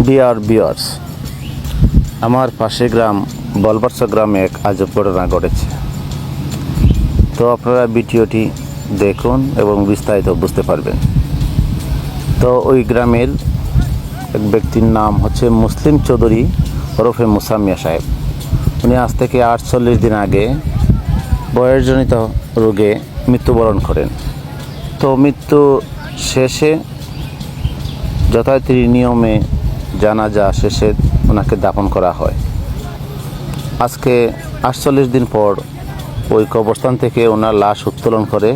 Dear viewers, আমার পাশে গ্রাম বলবার্সা গ্রামে এক আজব ঘটনা ঘটেছে। তো আপনারা ভিডিওটি দেখুন এবং বিস্তারিত বুঝতে পারবেন। তো ওই গ্রামের এক ব্যক্তির নাম হচ্ছে মুসলিম চৌধুরী ওরফে মুসা মিয়া সাহেব। উনি আজ থেকে 48 দিন আগে বয়সজনিত রোগে মৃত্যুবরণ করেন। তো মৃত্যু শেষে যথারীতি নিয়মে জানাজা শেষে ওনাকে দাফন করা হয়। আজকে 48 দিন পর ওই কবরস্থান থেকে ওনার লাশ উত্তোলন করে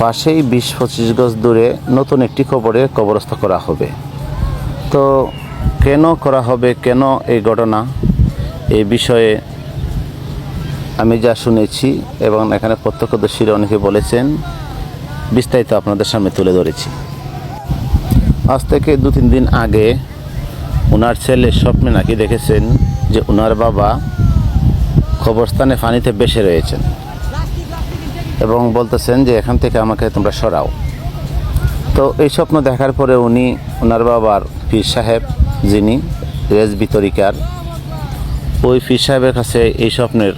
পাশেই 20-25 গজ দূরে নতুন একটি কবরে কবরস্থ করা হবে। তো কেন করা হবে, কেন এই ঘটনা, এই বিষয়ে আমি যা শুনেছি এবং এখানে প্রত্যক্ষদর্শীরা অনেকে বলেছেন, বিস্তারিত আপনাদের সামনে তুলে ধরেছি। আজ থেকে 2-3 দিন আগে ওনার ছেলে স্বপ্নে নাকি দেখেছেন যে ওনার বাবা কবরস্থানে পানিতে ভেসে রয়েছেন এবং বলতেছেন যে এখান থেকে আমাকে তোমরা সরাও। তো এই স্বপ্ন দেখার পরে উনি ওনার বাবার পীর সাহেব, যিনি রেজবি তরিকার, ওই পীর সাহেবের কাছে এই স্বপ্নের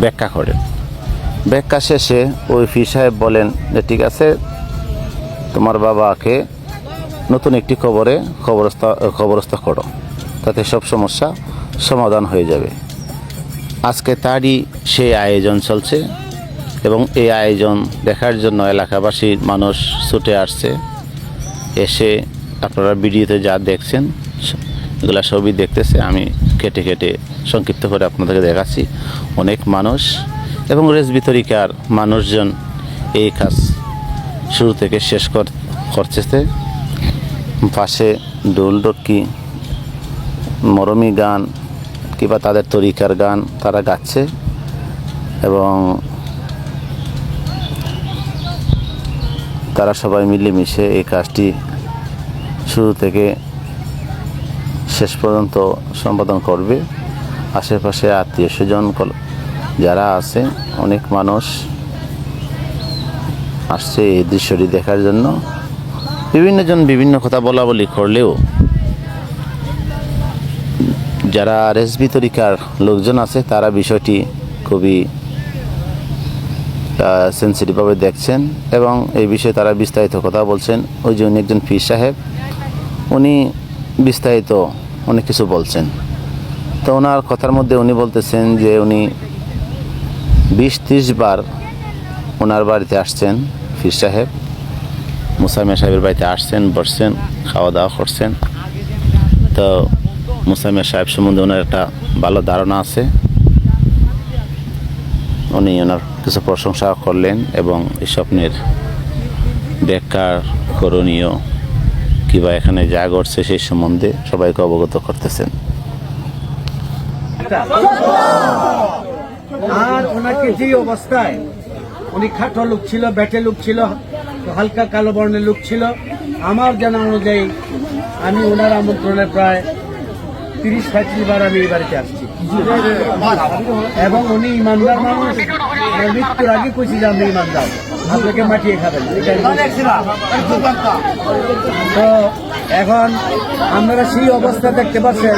ব্যাখ্যা করেন। ব্যাখ্যা শেষে ওই পীর সাহেব বলেন যে ঠিক আছে, তোমার বাবাকে নতুন একটি কবরে কবরস্থ করো, তাতে সব সমস্যা সমাধান হয়ে যাবে। আজকে তারই সেই আয়োজন চলছে এবং এই আয়োজন দেখার জন্য এলাকাবাসী মানুষ ছুটে আসছে। এসে আপনারা ভিডিওতে যা দেখছেন এগুলো সবই দেখতেছে। আমি কেটে কেটে সংক্ষিপ্ত করে আপনাদেরকে দেখাচ্ছি। অনেক মানুষ এবং রেজবি তরিকার মানুষজন এই কাজ শুরু থেকে শেষ করতেছে। পাশে ডোল ডক্কি, মরমি গান কিংবা তাদের তরিকার গান তারা গাচ্ছে এবং তারা সবাই মিলেমিশে এই কাজটি শুরু থেকে শেষ পর্যন্ত সম্পাদন করবে। আশেপাশে আত্মীয় স্বজন যারা আছে, অনেক মানুষ আসছে এই দৃশ্যটি দেখার জন্য। বিভিন্নজন বিভিন্ন কথা বলাবলি করলেও যারা রেজবি তরিকার লোকজন আছে তারা বিষয়টি খুবই সেন্সিটিভভাবে দেখছেন এবং এই বিষয়ে তারা বিস্তারিত কথা বলছেন। ওই যে উনি একজন পীর সাহেব, উনি বিস্তারিত অনেক কিছু বলছেন। তো ওনার কথার মধ্যে উনি বলতেছেন যে উনি 20-30 বার ওনার বাড়িতে আসছেন। পীর সাহেব মুসা মিয়া সাহেবের বাড়িতে আসছেন, বসছেন, খাওয়া দাওয়া করছেন। তো মুসা মিয়া সাহেব সম্বন্ধে ওনার একটা ভালো ধারণা আছে। উনি ওনার কিছু প্রশংসা করলেন এবং এই স্বপ্নের ব্যাখ্যার করণীয় কিংবা এখানে যা ঘটছে সেই সম্বন্ধে সবাইকে অবগত করতেছেন। আর ওনাকে যে অবস্থায়, উনি খাটো লোক ছিল, ব্যাটে লোক ছিল, হালকা কালো বর্ণের লোক ছিল, আমার জানা অনুযায়ী আমি ওনার আমন্ত্রণে প্রায় 30-35 বার আমি এই বাড়িতে আসছি এবং উনি ইমানদার মানুষ। মৃত্যুর আগে কইছি যে আমি ইমানদার, আপনাকে মাটিয়ে খাবেন। তো এখন আপনারা সেই অবস্থা দেখতে পাচ্ছেন।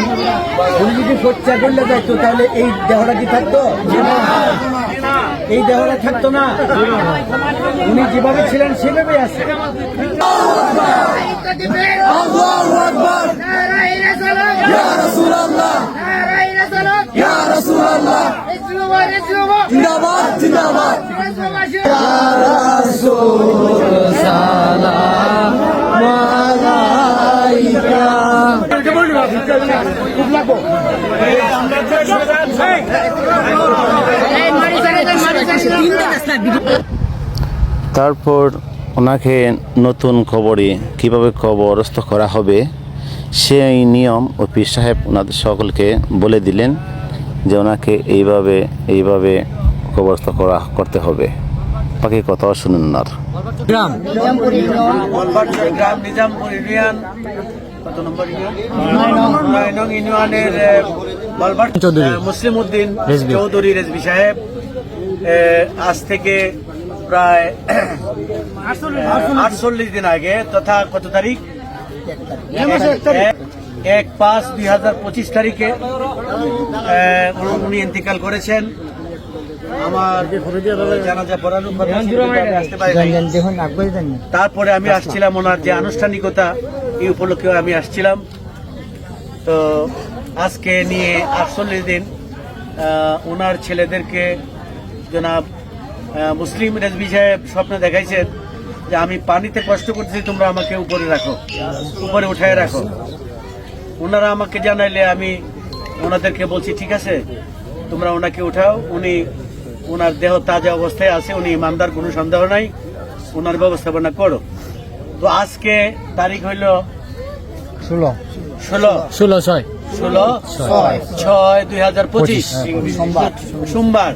উনি যদি খরচা করলে যাইতো তাহলে এই দেহটা কি থাকতো? এই দেহটা থাকতো না। উনি যেভাবে ছিলেন সেভাবেই আছে। তারপর ওনাকে নতুন কবরে কিভাবে কবরস্থ করা হবে সেই নিয়ম ও পীর সাহেব ওনাদের সকলকে বলে দিলেন যে ওনাকে এইভাবে কবরস্থ করতে হবে। বাকি কথাও শুনুন। ওনার গ্রাম নিজামপুর ইউনিয়ন, কত নম্বর ইউনিয়নের মুসলিম উদ্দিন চৌধুরী রেজবি সাহেব আজ থেকে প্রায় 48 দিন আগে, তথা কত তারিখ 1/5/2025 তারিখে উনি ইন্তেকাল করেছেন। আমার জানাজা পড়ানোর কথা ছিল, কিন্তু আমি আসতে পারি নাই। তারপরে আমি আসছিলাম, ওনার যে আনুষ্ঠানিকতা এই উপলক্ষে আমি আসছিলাম। তো আজকে নিয়ে 48 দিন ওনার ছেলেদেরকে জনাব মুসলিম রেজভি সাহেব স্বপ্নে দেখাইছেন যে আমি পানিতে কষ্ট করতেছি, তোমরা আমাকে উপরে রাখো, উপরে উঠায় রাখো। ওনারা আমাকে জানাইলে আমি ওনাদেরকে বলছি ঠিক আছে, তোমরা ওনাকে উঠাও। ওনার দেহ তাজা অবস্থায় আছে, উনি ইমানদার, কোনো সন্দেহ নাই, ওনার ব্যবস্থাপনা করো। তো আজকে তারিখ হইল 16/6/2025 সোমবার।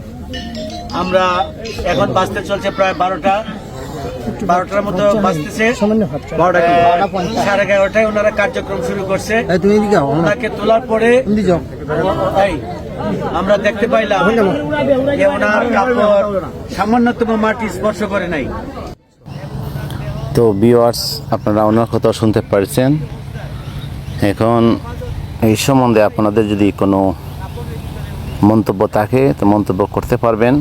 আমরা এখন বাজতে চলছে প্রায় 12টার মতো বাজতেছে, 11:30 ওনারা কার্যক্রম শুরু করছে। ওনাকে তোলার পরে আমরা দেখতে পাইলাম যে ওনার কাপড় সামান্যতম মাটি স্পর্শ করে নাই। তো ভিউয়ার্স, আপনারা ওনার কথা শুনতে পারছেন। এখন এই সম্বন্ধে আপনাদের যদি কোনো মন্তব্য থাকে তো মন্তব্য করতে পারবেন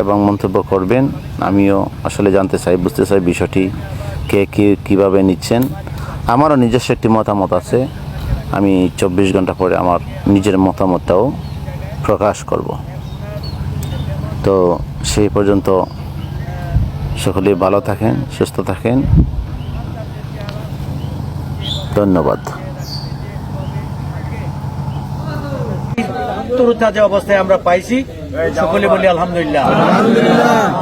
এবং মন্তব্য করবেন। আমিও আসলে জানতে চাই, বুঝতে চাই বিষয়টি কে কীভাবে নিচ্ছেন। আমারও নিজস্ব একটি মতামত আছে, আমি 24 ঘন্টা পরে আমার নিজের মতামতটাও প্রকাশ করব। তো সেই পর্যন্ত সকলেই ভালো থাকেন, সুস্থ থাকেন। ধন্যবাদ। তরুতাজা অবস্থায় আমরা পাইছি, সকলে বলি আলহামদুলিল্লাহ।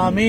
আমি